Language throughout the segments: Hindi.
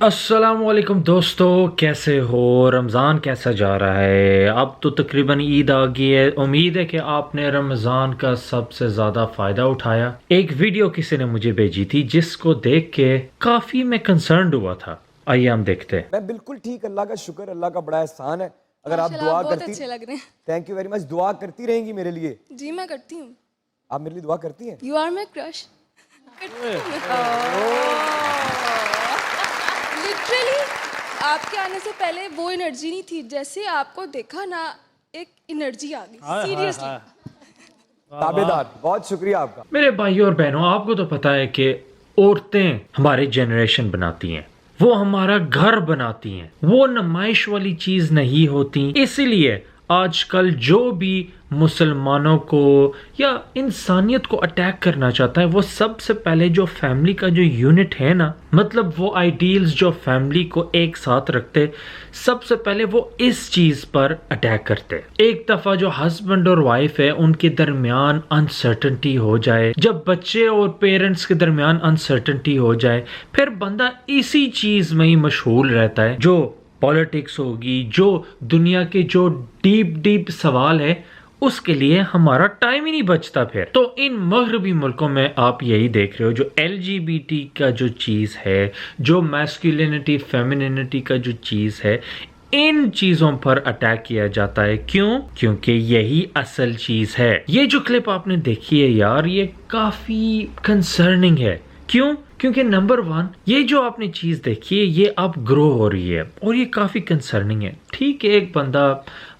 अस्सलामुअलैकुम दोस्तों, कैसे हो? रमज़ान कैसा जा रहा है? अब तो तकरीबन ईद आ गई है। उम्मीद है कि आपने रमज़ान का सबसे ज़्यादा फ़ायदा उठाया। एक वीडियो किसी ने मुझे भेजी थी जिसको देख के काफ़ी मैं कंसर्न हुआ था। आइए हम देखते हैं। मैं बिल्कुल ठीक, अल्लाह का शुक्र, अल्लाह का बड़ा एहसान है। अगर आप माशाल्लाह, आप दुआ बहुत करती, अच्छे लग रहे हैं। थैंक यू वेरी मच, दुआ करती रहेंगी मेरे लिए। जी, मैं करती हूँ। आप मेरे लिए दुआ करती हैं? You are my crush. Literally आपके आने से पहले वो एनर्जी नहीं थी, जैसे आपको देखा ना एक एनर्जी आ गई सीरियसली। ताबेदार, बहुत शुक्रिया आपका। मेरे भाइयों और बहनों, आपको तो पता है कि औरतें हमारे जनरेशन बनाती हैं, वो हमारा घर बनाती हैं, वो नुमाइश वाली चीज नहीं होती। इसीलिए आजकल जो भी मुसलमानों को या इंसानियत को अटैक करना चाहता है, वो सबसे पहले जो फैमिली का जो यूनिट है ना, मतलब वो आइडियल्स जो फैमिली को एक साथ रखते, सबसे पहले वो इस चीज पर अटैक करते। एक दफा जो हस्बैंड और वाइफ है उनके दरमियान अनसर्टनिटी हो जाए, जब बच्चे और पेरेंट्स के दरमियान अनसर्टनिटी हो जाए, फिर बंदा इसी चीज में ही मशगूल रहता है। जो पॉलिटिक्स होगी, जो दुनिया के जो डीप डीप सवाल है, उसके लिए हमारा टाइम ही नहीं बचता। फिर तो इन मगरबी मुल्कों में आप यही देख रहे हो, जो LGBT का जो चीज़ है, जो मैस्कुलिनिटी फेमिनिनिटी का जो चीज़ है, इन चीजों पर अटैक किया जाता है। क्यों? क्योंकि यही असल चीज है। ये जो क्लिप आपने देखी है यार, ये काफी कंसर्निंग है। क्यों? क्योंकि नंबर वन, ये जो आपने चीज देखी है ये अब ग्रो हो रही है और ये काफी कंसर्निंग है। ठीक है, एक बंदा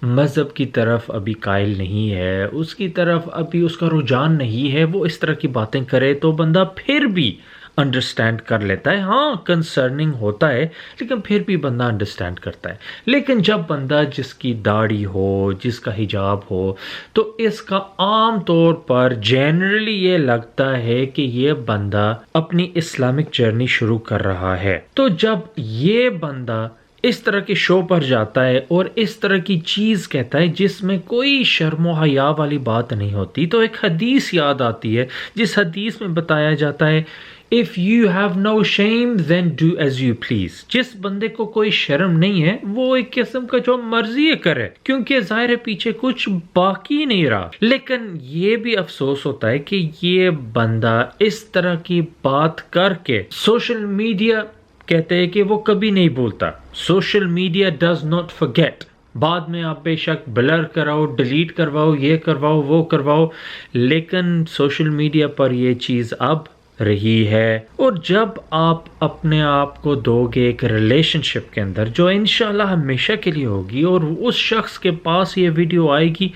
मजहब की तरफ अभी कायल नहीं है, उसकी तरफ अभी उसका रुझान नहीं है, वो इस तरह की बातें करे तो बंदा फिर भी अंडरस्टैंड कर लेता है। हाँ, कंसर्निंग होता है, लेकिन फिर भी बंदा अंडरस्टैंड करता है। लेकिन जब बंदा जिसकी दाढ़ी हो, जिसका हिजाब हो, तो इसका आम तौर पर जनरली ये लगता है कि ये बंदा अपनी इस्लामिक जर्नी शुरू कर रहा है। तो जब ये बंदा इस तरह के शो पर जाता है और इस तरह की चीज कहता है जिसमें कोई शर्मो हया वाली बात नहीं होती, तो एक हदीस याद आती है, जिस हदीस में बताया जाता है, if you have no shame then do as you please. जिस बंदे को कोई शर्म नहीं है वो एक किस्म का जो मर्जी करे, क्योंकि जाहिर है पीछे कुछ बाकी नहीं रहा। लेकिन ये भी अफसोस होता है कि ये बंदा इस तरह की बात करके सोशल मीडिया कहते हैं कि वो कभी नहीं भूलता। Social media does not forget. बाद में आप बेशक ब्लर कराओ, डिलीट करवाओ, ये करवाओ, वो करवाओ, लेकिन सोशल मीडिया पर ये चीज़ अब रही है। और जब आप अपने आप को दोगे एक रिलेशनशिप के अंदर जो इंशाल्लाह हमेशा के लिए होगी, और उस शख्स के पास ये वीडियो आएगी,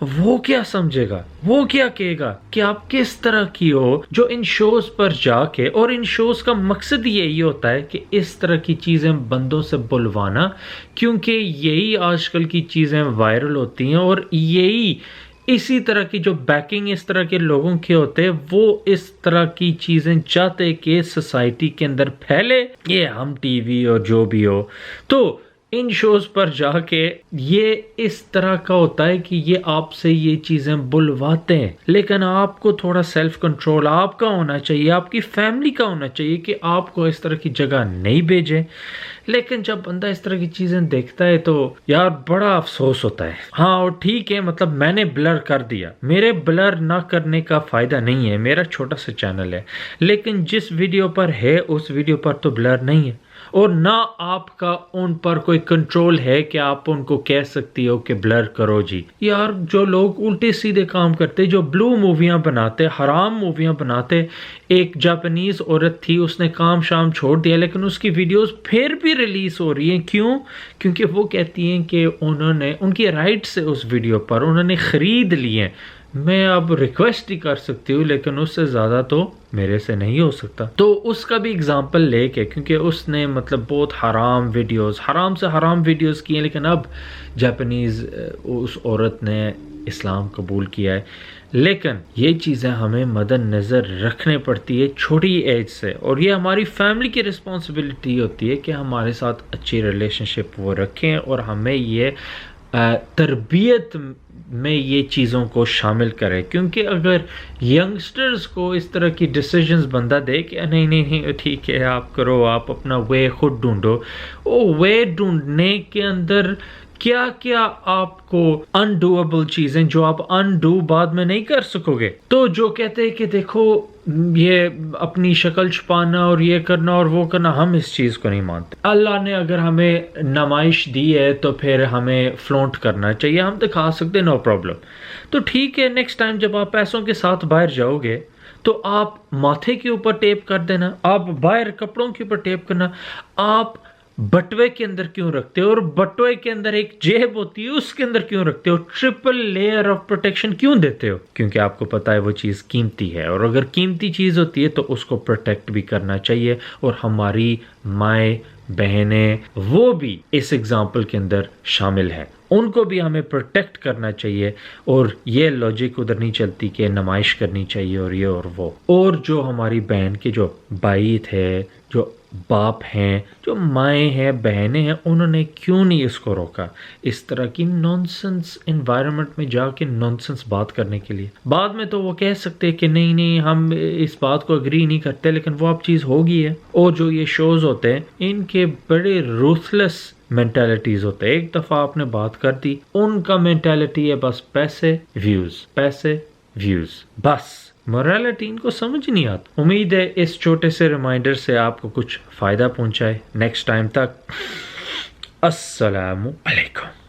वो क्या समझेगा, वो क्या कहेगा कि आप किस तरह की हो, जो इन शोज पर जाके, और इन शोज का मकसद यही होता है कि इस तरह की चीज़ें बंदों से बुलवाना, क्योंकि यही आजकल की चीज़ें वायरल होती हैं और यही इसी तरह की जो बैकिंग इस तरह के लोगों के होते हैं, वो इस तरह की चीज़ें चाहते कि सोसाइटी के अंदर फैले। ये हम टीवी और जो भी हो, तो इन शोज पर जाके ये इस तरह का होता है कि ये आपसे ये चीज़ें बुलवाते हैं। लेकिन आपको थोड़ा सेल्फ कंट्रोल आपका होना चाहिए, आपकी फैमिली का होना चाहिए कि आपको इस तरह की जगह नहीं भेजें। लेकिन जब बंदा इस तरह की चीज़ें देखता है तो यार बड़ा अफसोस होता है। हाँ, और ठीक है, मतलब मैंने ब्लर कर दिया, मेरे ब्लर ना करने का फ़ायदा नहीं है, मेरा छोटा सा चैनल है, लेकिन जिस वीडियो पर है उस वीडियो पर तो ब्लर नहीं है, और ना आपका उन पर कोई कंट्रोल है कि आप उनको कह सकती हो कि ब्लर करो जी। यार जो लोग उल्टे सीधे काम करते, जो ब्लू मूवियाँ बनाते, हराम मूवियाँ बनाते, एक जापानीज औरत थी, उसने काम शाम छोड़ दिया, लेकिन उसकी वीडियोस फिर भी रिलीज हो रही हैं। क्यों? क्योंकि वो कहती हैं कि उन्होंने उनकी राइट से उस वीडियो पर उन्होंने ख़रीद लिए। मैं अब रिक्वेस्ट ही कर सकती हूँ, लेकिन उससे ज़्यादा तो मेरे से नहीं हो सकता। तो उसका भी एग्जांपल लेके, क्योंकि उसने मतलब बहुत हराम वीडियोस, हराम से हराम वीडियोस किए, लेकिन अब जापानीज़ उस औरत ने इस्लाम कबूल किया है। लेकिन ये चीज़ें हमें मद्देनज़र रखने पड़ती है छोटी एज से, और ये हमारी फैमिली की रिस्पॉन्सिबिलिटी होती है कि हमारे साथ अच्छी रिलेशनशिप वो रखें, और हमें ये तरबियत में ये चीज़ों को शामिल करें, क्योंकि अगर यंगस्टर्स को इस तरह की डिसीजंस बंदा दे कि नहीं नहीं नहीं ठीक है आप करो, आप अपना वे खुद ढूंढो, वो वे ढूंढने के अंदर क्या क्या आपको अनडूएबल चीज़ें जो आप अनडू बाद में नहीं कर सकोगे। तो जो कहते हैं कि देखो ये अपनी शक्ल छुपाना और ये करना और वो करना, हम इस चीज़ को नहीं मानते। अल्लाह ने अगर हमें नुमाइश दी है तो फिर हमें फ्लॉन्ट करना चाहिए, हम दिखा सकते हैं, नो प्रॉब्लम। तो ठीक है, नेक्स्ट टाइम जब आप पैसों के साथ बाहर जाओगे तो आप माथे के ऊपर टेप कर देना, आप बाहर कपड़ों के ऊपर टेप करना। आप बटवे के अंदर क्यों रखते हो, और बटवे के अंदर एक जेब होती है उसके अंदर क्यों रखते हो, ट्रिपल लेयर ऑफ प्रोटेक्शन क्यों देते हो? क्योंकि आपको पता है वो चीज़ कीमती है, और अगर कीमती चीज़ होती है तो उसको प्रोटेक्ट भी करना चाहिए। और हमारी माएँ बहनें वो भी इस एग्जाम्पल के अंदर शामिल हैं, उनको भी हमें प्रोटेक्ट करना चाहिए। और ये लॉजिक उधर नहीं चलती कि नुमाइश करनी चाहिए और ये और वो। और जो हमारी बहन के जो भाई थे, जो बाप हैं, जो माएँ हैं, बहनें हैं, उन्होंने क्यों नहीं इसको रोका इस तरह की नॉनसेंस एनवायरनमेंट में जाके नॉनसेंस बात करने के लिए? बाद में तो वो कह सकते हैं कि नहीं नहीं हम इस बात को अग्री नहीं करते, लेकिन वो अब चीज़ होगी है। और जो ये शोज़ होते हैं इनके बड़े रूथलेस मेंटालिटीज होते हैं। एक दफ़ा आपने बात कर दी, उनका मेंटालिटी है बस पैसे व्यूज़, बस मोरालिटी इनको समझ नहीं आता। उम्मीद है इस छोटे से रिमाइंडर से आपको कुछ फ़ायदा पहुंचाए। नेक्स्ट टाइम तक अस्सलामु अलैकुम।